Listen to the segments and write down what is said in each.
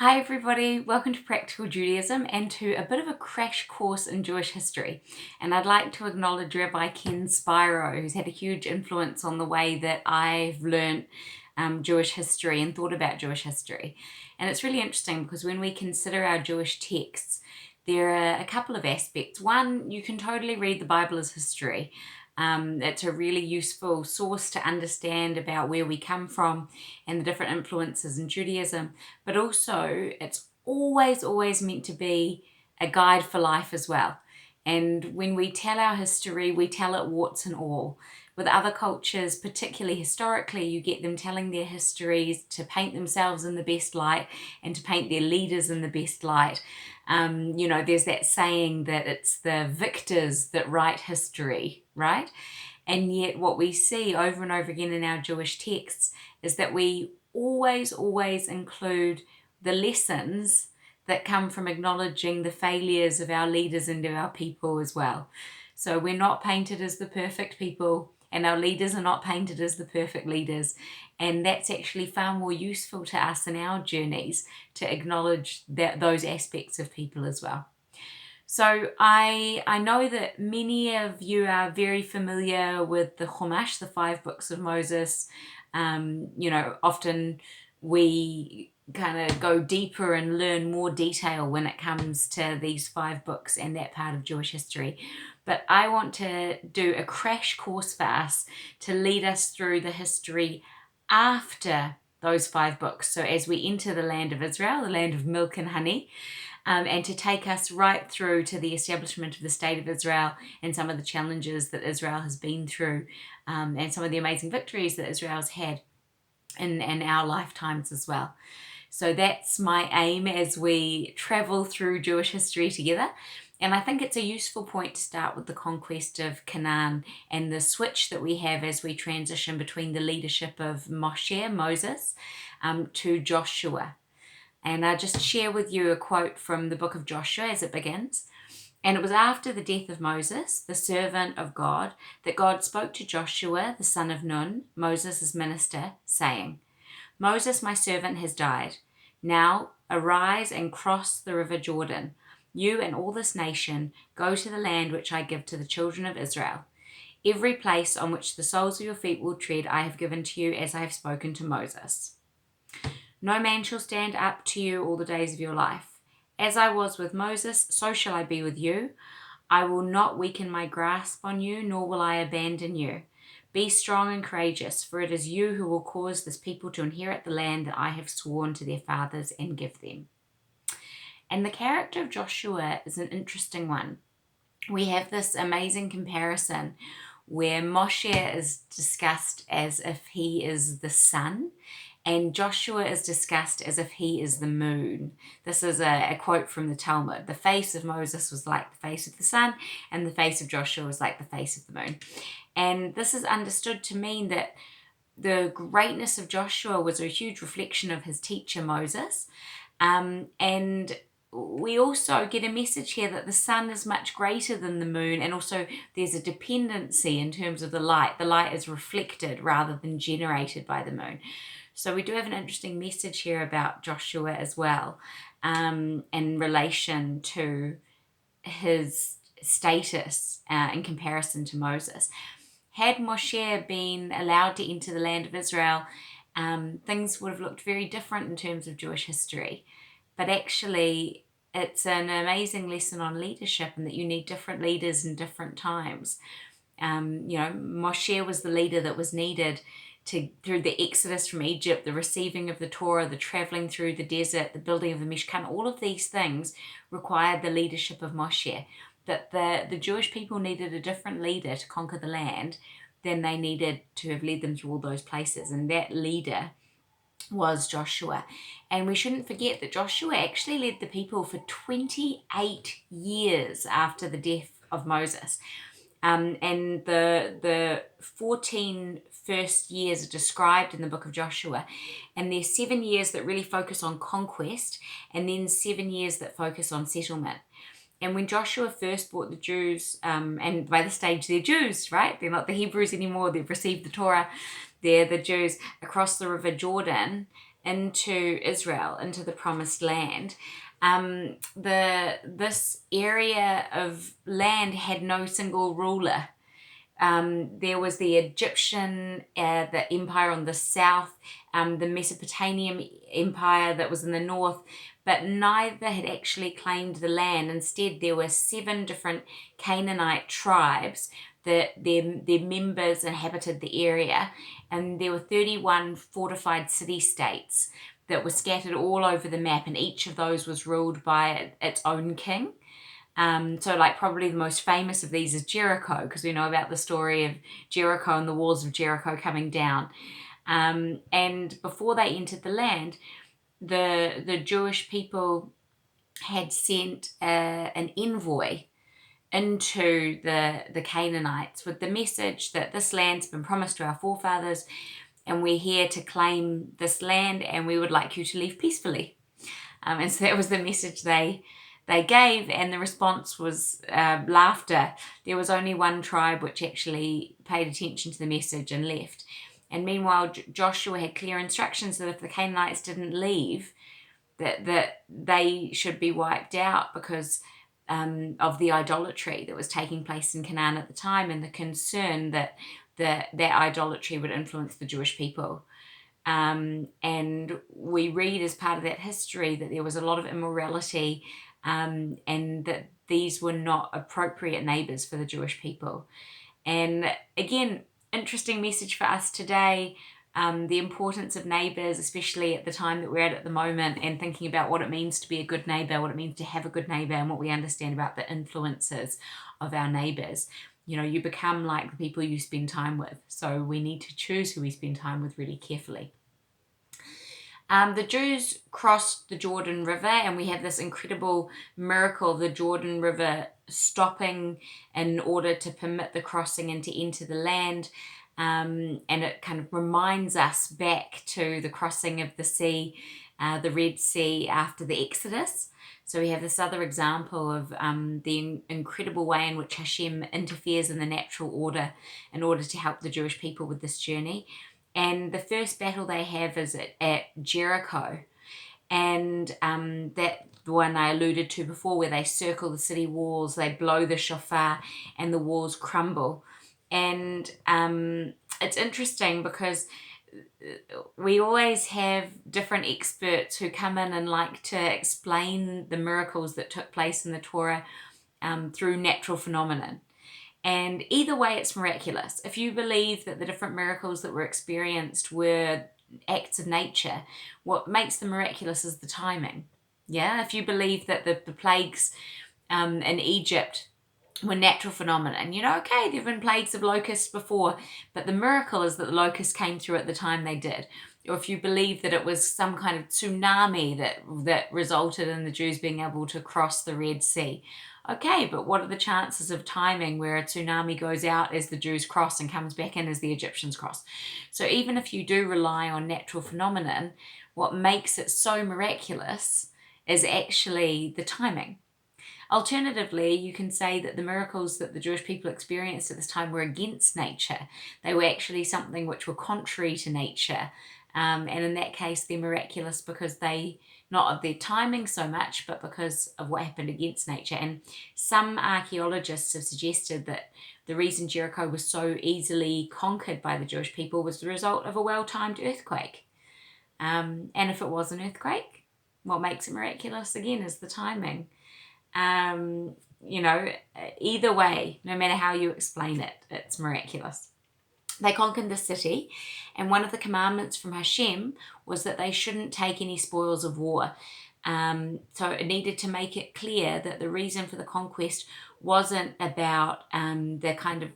Hi everybody, welcome to Practical Judaism and to a bit of a crash course in Jewish history. And I'd like to acknowledge Rabbi Ken Spiro, who's had a huge influence on the way that I've learnt Jewish history and thought about Jewish history. And it's really interesting because when we consider our Jewish texts, there are a couple of aspects. One, you can totally read the Bible as history. It's a really useful source to understand about where we come from and the different influences in Judaism, but also it's always meant to be a guide for life as well. And when we tell our history, we tell it warts and all. With other cultures, particularly historically, you get them telling their histories to paint themselves in the best light and to paint their leaders in the best light. There's that saying that it's the victors that write history, right? And yet what we see over and over again in our Jewish texts is that we always include the lessons that come from acknowledging the failures of our leaders and of our people as well. So we're not painted as the perfect people, and our leaders are not painted as the perfect leaders. And that's actually far more useful to us in our journeys to acknowledge those aspects of people as well. So I know that many of you are very familiar with the Chumash, the 5 books of Moses. Often we kind of go deeper and learn more detail when it comes to these 5 books and that part of Jewish history. But I want to do a crash course for us to lead us through the history after those 5 books. So as we enter the land of Israel, the land of milk and honey, and to take us right through to the establishment of the state of Israel and some of the challenges that Israel has been through, and some of the amazing victories that Israel's had in our lifetimes as well. So that's my aim as we travel through Jewish history together. And I think it's a useful point to start with the conquest of Canaan and the switch that we have as we transition between the leadership of Moses, to Joshua. And I'll just share with you a quote from the book of Joshua as it begins. And it was after the death of Moses, the servant of God, that God spoke to Joshua, the son of Nun, Moses' minister, saying, Moses, my servant, has died. Now arise and cross the river Jordan. You and all this nation go to the land which I give to the children of Israel. Every place on which the soles of your feet will tread I have given to you as I have spoken to Moses. No man shall stand up to you all the days of your life. As I was with Moses, so shall I be with you. I will not weaken my grasp on you, nor will I abandon you. Be strong and courageous, for it is you who will cause this people to inherit the land that I have sworn to their fathers and give them. And the character of Joshua is an interesting one. We have this amazing comparison where Moshe is discussed as if he is the sun, and Joshua is discussed as if he is the moon. This is a quote from the Talmud. The face of Moses was like the face of the sun, and the face of Joshua was like the face of the moon. And this is understood to mean that the greatness of Joshua was a huge reflection of his teacher Moses. And we also get a message here that the sun is much greater than the moon, and also there's a dependency in terms of the light. The light is reflected rather than generated by the moon. So we do have an interesting message here about Joshua as well, in relation to his status in comparison to Moses. Had Moshe been allowed to enter the land of Israel, things would have looked very different in terms of Jewish history. But actually, it's an amazing lesson on leadership, and that you need different leaders in different times. Moshe was the leader that was needed through the exodus from Egypt, the receiving of the Torah, the traveling through the desert, the building of the Mishkan. All of these things required the leadership of Moshe. But the Jewish people needed a different leader to conquer the land than they needed to have led them through all those places. And that leader was Joshua. And we shouldn't forget that Joshua actually led the people for 28 years after the death of Moses. And the 14 first years are described in the book of Joshua. And there's 7 years that really focus on conquest, and then 7 years that focus on settlement. And when Joshua first brought the Jews, and by this stage they're Jews, right? They're not the Hebrews anymore. They've received the Torah. They're the Jews across the river Jordan. into Israel, into the promised land, this area of land had no single ruler. There was the Egyptian, the empire on the south, the Mesopotamian empire that was in the north, but neither had actually claimed the land. Instead, there were 7 different Canaanite tribes that their members inhabited the area, and there were 31 fortified city-states that were scattered all over the map, and each of those was ruled by its own king. So like probably the most famous of these is Jericho, because we know about the story of Jericho and the walls of Jericho coming down. And before they entered the land, the Jewish people had sent an envoy into the Canaanites with the message that this land's been promised to our forefathers, and we're here to claim this land, and we would like you to leave peacefully. And so that was the message they gave, and the response was laughter. There was only one tribe which actually paid attention to the message and left. And meanwhile, Joshua had clear instructions that if the Canaanites didn't leave, that they should be wiped out because of the idolatry that was taking place in Canaan at the time, and the concern that that idolatry would influence the Jewish people. And we read as part of that history that there was a lot of immorality, and that these were not appropriate neighbours for the Jewish people. And again, interesting message for us today, the importance of neighbours, especially at the time that we're at the moment, and thinking about what it means to be a good neighbour, what it means to have a good neighbour, and what we understand about the influences of our neighbours. You know, you become like the people you spend time with. So we need to choose who we spend time with really carefully. The Jews crossed the Jordan River, and we have this incredible miracle of the Jordan River stopping in order to permit the crossing and to enter the land. And it kind of reminds us back to the crossing of the sea, the Red Sea after the Exodus. So we have this other example of the incredible way in which Hashem interferes in the natural order in order to help the Jewish people with this journey. And the first battle they have is at Jericho. And that the one I alluded to before, where they circle the city walls, they blow the shofar, and the walls crumble. And it's interesting because we always have different experts who come in and like to explain the miracles that took place in the Torah through natural phenomenon. And either way, it's miraculous. If you believe that the different miracles that were experienced were acts of nature, what makes them miraculous is the timing. Yeah, if you believe that the plagues in Egypt were natural phenomena, and okay, there have been plagues of locusts before, but the miracle is that the locusts came through at the time they did. Or if you believe that it was some kind of tsunami that resulted in the Jews being able to cross the Red Sea. Okay, but what are the chances of timing where a tsunami goes out as the Jews cross and comes back in as the Egyptians cross? So even if you do rely on natural phenomenon, what makes it so miraculous is actually the timing. Alternatively, you can say that the miracles that the Jewish people experienced at this time were against nature. They were actually something which were contrary to nature. And in that case, they're miraculous because they, not of their timing so much, but because of what happened against nature. And some archaeologists have suggested that the reason Jericho was so easily conquered by the Jewish people was the result of a well-timed earthquake. And if it was an earthquake, what makes it miraculous again is the timing. Either way, no matter how you explain it, it's miraculous. They conquered the city, and one of the commandments from Hashem was that they shouldn't take any spoils of war. So it needed to make it clear that the reason for the conquest wasn't about the kind of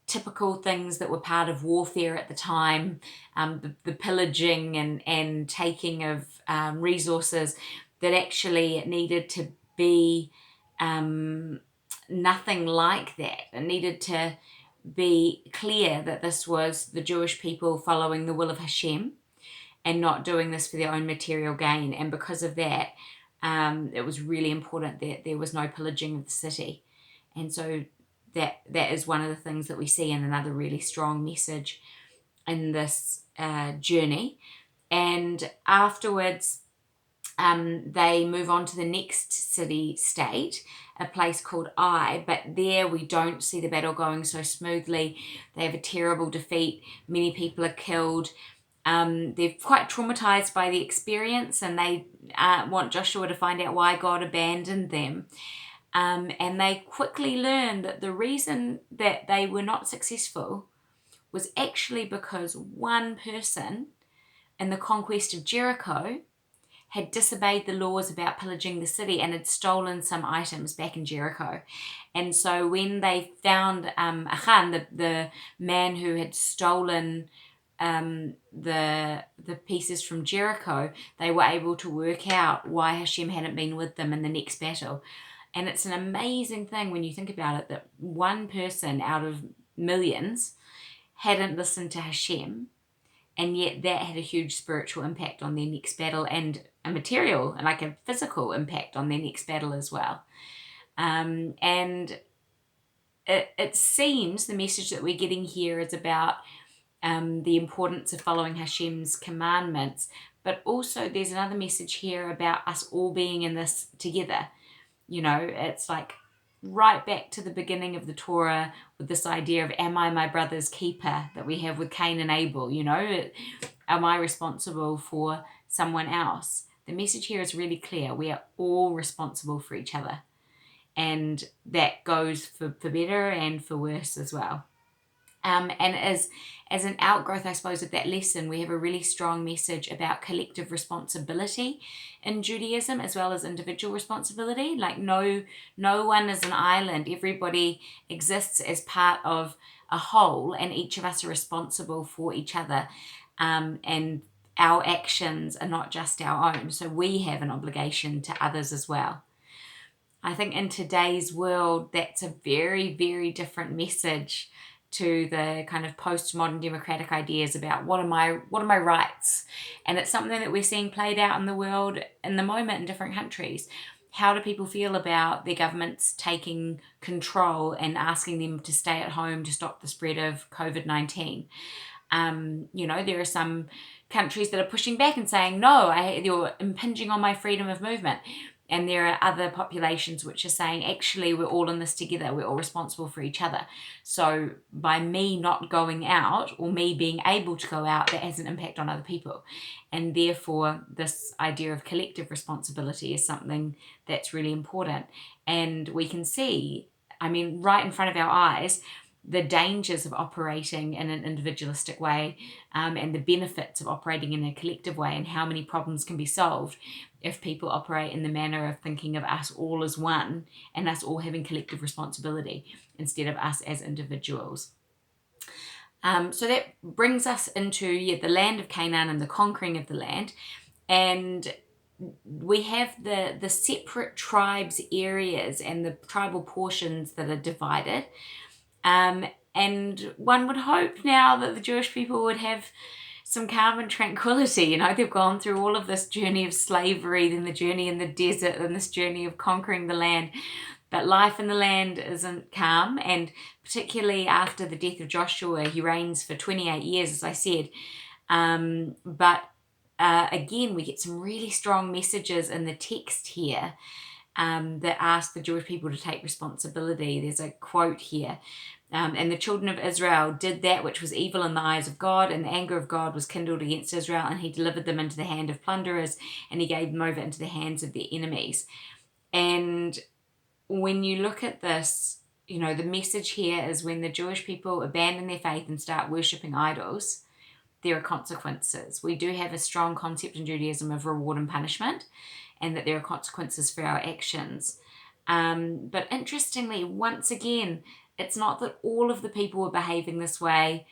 typical things that were part of warfare at the time, the pillaging and taking of resources, that actually it needed to be nothing like that. It needed to be clear that this was the Jewish people following the will of Hashem and not doing this for their own material gain. And because of that, it was really important that there was no pillaging of the city. And so that is one of the things that we see in another really strong message in this journey. And afterwards, they move on to the next city-state, a place called Ai, but there we don't see the battle going so smoothly. They have a terrible defeat. Many people are killed. They're quite traumatized by the experience, and they want Joshua to find out why God abandoned them. And they quickly learn that the reason that they were not successful was actually because one person in the conquest of Jericho had disobeyed the laws about pillaging the city and had stolen some items back in Jericho. And so when they found Achan, the man who had stolen the pieces from Jericho, they were able to work out why Hashem hadn't been with them in the next battle. And it's an amazing thing when you think about it, that one person out of millions hadn't listened to Hashem, and yet that had a huge spiritual impact on their next battle, and a material, like a physical impact on their next battle as well. And it seems the message that we're getting here is about the importance of following Hashem's commandments, but also there's another message here about us all being in this together. You know, it's like right back to the beginning of the Torah with this idea of, am I my brother's keeper, that we have with Cain and Abel? You know, am I responsible for someone else? The message here is really clear. We are all responsible for each other. And that goes for better and for worse as well. And as an outgrowth, I suppose, of that lesson, we have a really strong message about collective responsibility in Judaism, as well as individual responsibility. Like no one is an island. Everybody exists as part of a whole, and each of us are responsible for each other. And our actions are not just our own. So we have an obligation to others as well. I think in today's world, that's a very, very different message to the kind of postmodern democratic ideas about what are my rights. And it's something that we're seeing played out in the world in the moment in different countries. How do people feel about their governments taking control and asking them to stay at home to stop the spread of COVID-19? You know, there are some countries that are pushing back and saying, no, you're impinging on my freedom of movement. And there are other populations which are saying, actually, we're all in this together. We're all responsible for each other. So by me not going out, or me being able to go out, that has an impact on other people. And therefore, this idea of collective responsibility is something that's really important. And we can see, I mean, right in front of our eyes, the dangers of operating in an individualistic way, and the benefits of operating in a collective way, and how many problems can be solved if people operate in the manner of thinking of us all as one, and us all having collective responsibility instead of us as individuals. So that brings us into the land of Canaan and the conquering of the land. And we have the separate tribes areas and the tribal portions that are divided. And one would hope now that the Jewish people would have some calm and tranquility. You know, they've gone through all of this journey of slavery, then the journey in the desert, and this journey of conquering the land. But life in the land isn't calm, and particularly after the death of Joshua, he reigns for 28 years, as I said. But again, we get some really strong messages in the text here that ask the Jewish people to take responsibility. There's a quote here. And the children of Israel did that which was evil in the eyes of God, and the anger of God was kindled against Israel, and he delivered them into the hand of plunderers, and he gave them over into the hands of their enemies. And when you look at this, you know, the message here is when the Jewish people abandon their faith and start worshipping idols, there are consequences. We do have a strong concept in Judaism of reward and punishment, and that there are consequences for our actions. But interestingly, once again, it's not that all of the people were behaving this way.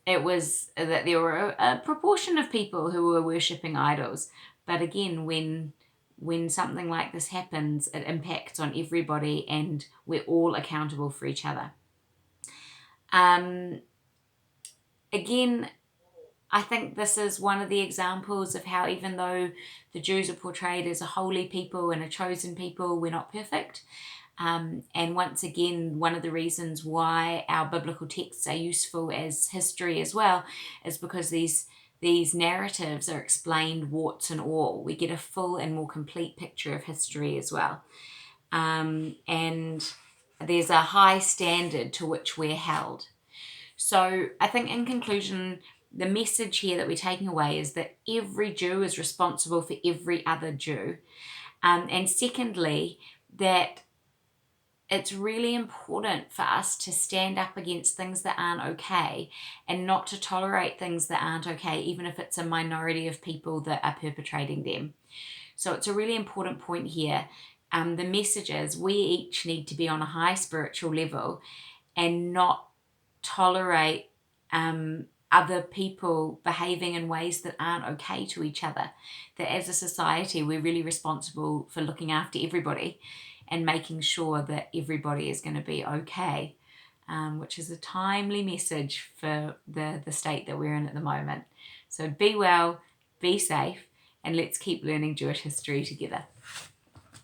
It was that there were a proportion of people who were worshipping idols. But again, when something like this happens, it impacts on everybody, and we're all accountable for each other. Again, I think this is one of the examples of how, even though the Jews are portrayed as a holy people and a chosen people, we're not perfect. And once again, one of the reasons why our biblical texts are useful as history as well is because these these narratives are explained warts and all. We get a full and more complete picture of history as well. And there's a high standard to which we're held. So I think in conclusion, the message here that we're taking away is that every Jew is responsible for every other Jew. And secondly, that it's really important for us to stand up against things that aren't okay and not to tolerate things that aren't okay, even if it's a minority of people that are perpetrating them. So it's a really important point here. The message is we each need to be on a high spiritual level and not tolerate other people behaving in ways that aren't okay to each other. That as a society, we're really responsible for looking after everybody and making sure that everybody is going to be okay, which is a timely message for the state that we're in at the moment. So be well, be safe, and let's keep learning Jewish history together.